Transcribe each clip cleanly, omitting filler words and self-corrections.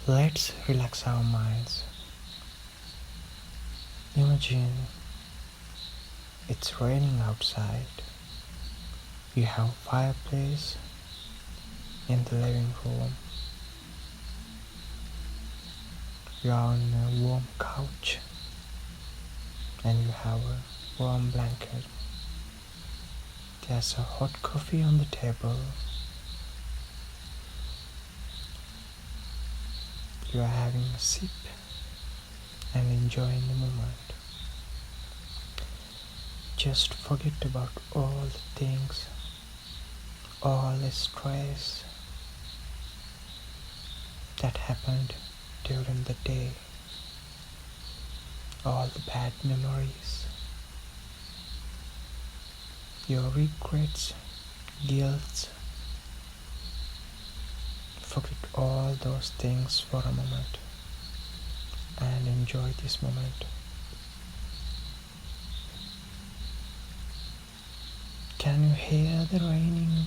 Let's relax our minds. Imagine it's raining outside. You have a fireplace in the living room. You are on a warm couch and you have a warm blanket. There's a hot coffee on the table. You are having a sip and enjoying the moment. Just forget about all the things, all the stress that happened during the day, all the bad memories, your regrets, guilt. Forget all those things for a moment and enjoy this moment. Can you hear the raining?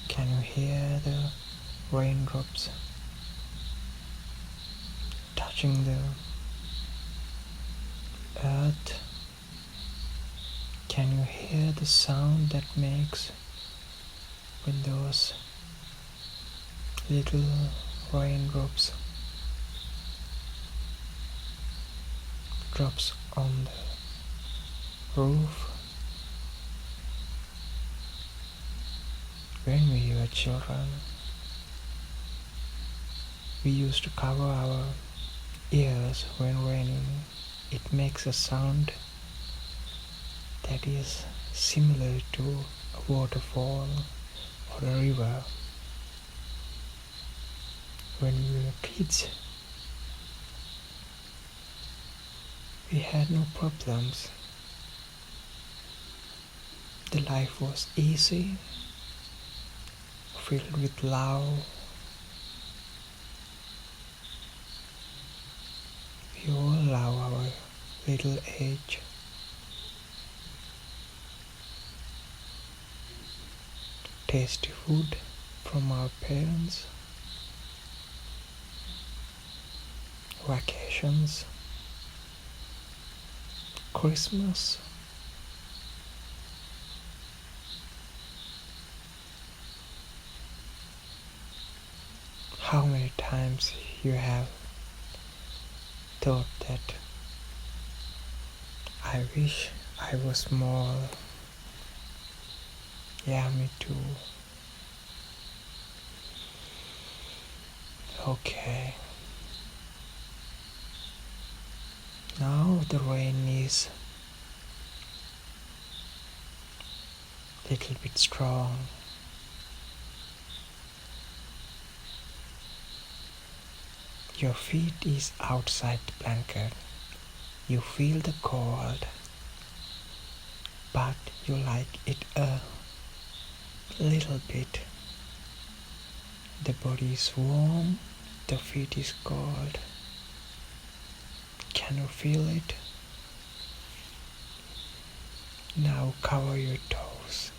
Can you hear the raindrops touching the earth? Can you hear the sound that makes when those little raindrops drops on the roof? When we were children, we used to cover our ears when raining. It makes a sound that is similar to a waterfall or a river. When we were kids, we had no problems. The life was easy, filled with love. We all love our little age. Tasty food from our parents, vacations, Christmas. How many times you have thought that I wish I was small? Yeah, me too. Okay. Now the rain is a little bit strong. Your feet is outside the blanket. You feel the cold, but you like it a little bit. The body is warm, the feet is cold. Can you feel it? Now cover your toes.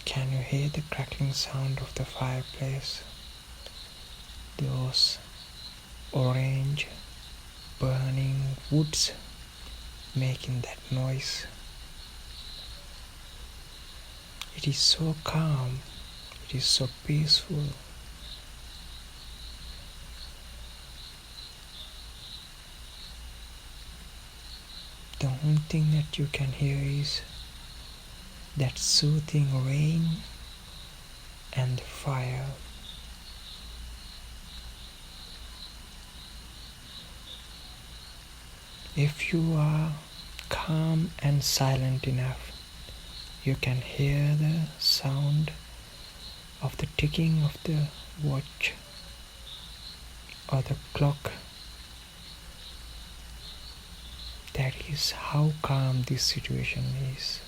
Can you hear the crackling sound of the fireplace? Those orange burning woods making that noise. It is so calm, it is so peaceful. The only thing that you can hear is that soothing rain and fire. If you are calm and silent enough, you can hear the sound of the ticking of the watch or the clock. That is how calm this situation is.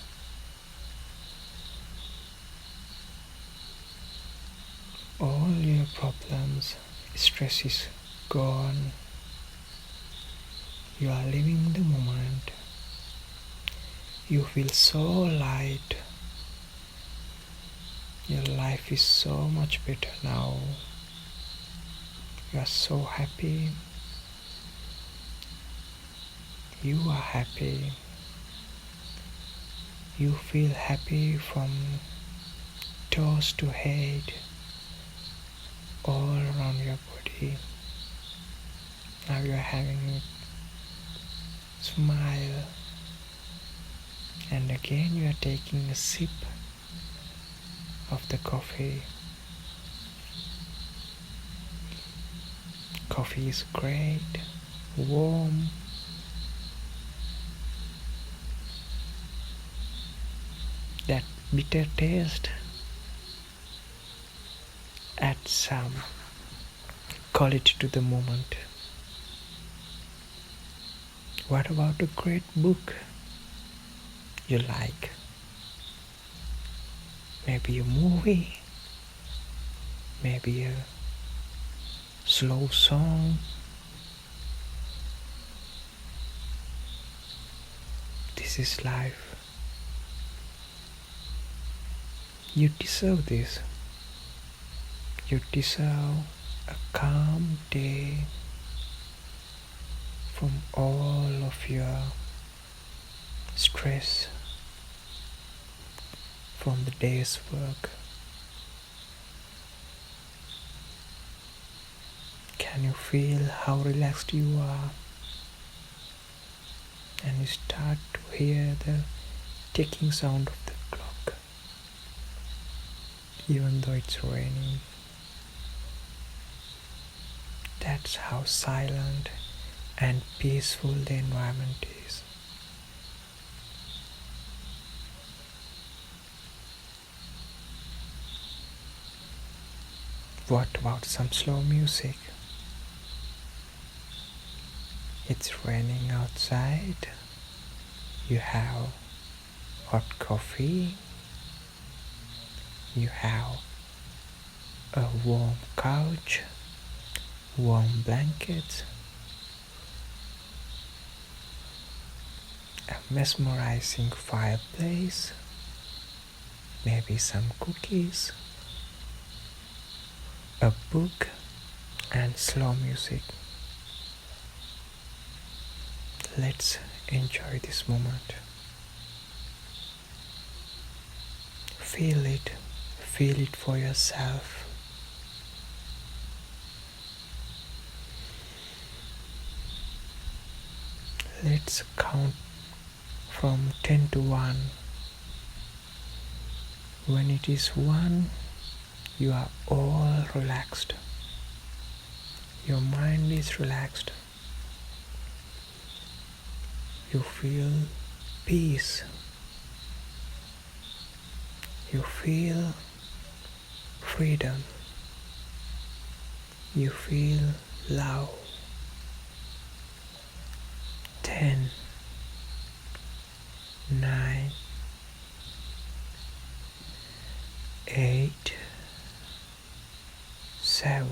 All your problems, stress is gone. You are living the moment. You feel so light. Your life is so much better now. You are so happy. You are happy. You feel happy from toes to head, all around your body. Now you are having a smile, and again you are taking a sip of the coffee. Coffee is great, warm. That bitter taste adds some quality to the moment. What about a great book you like? Maybe a movie, maybe a slow song. This is life. You deserve this. You deserve a calm day from all of your stress from the day's work. Can you feel how relaxed you are? And you start to hear the ticking sound of the clock, even though it's raining. That's how silent and peaceful the environment is. What about some slow music? It's raining outside. You have hot coffee. You have a warm couch, warm blankets, a mesmerizing fireplace, maybe some cookies, a book, and slow music. Let's enjoy this moment. Feel it for yourself. Let's count from 10 to 1. When it is 1, you are all relaxed. Your mind is relaxed. You feel peace. You feel freedom. You feel love. 10, 9, 8, 7,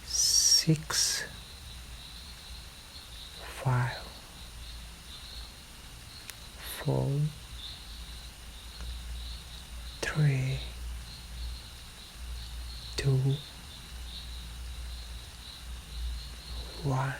6, 5, 4, 3, 2, 1.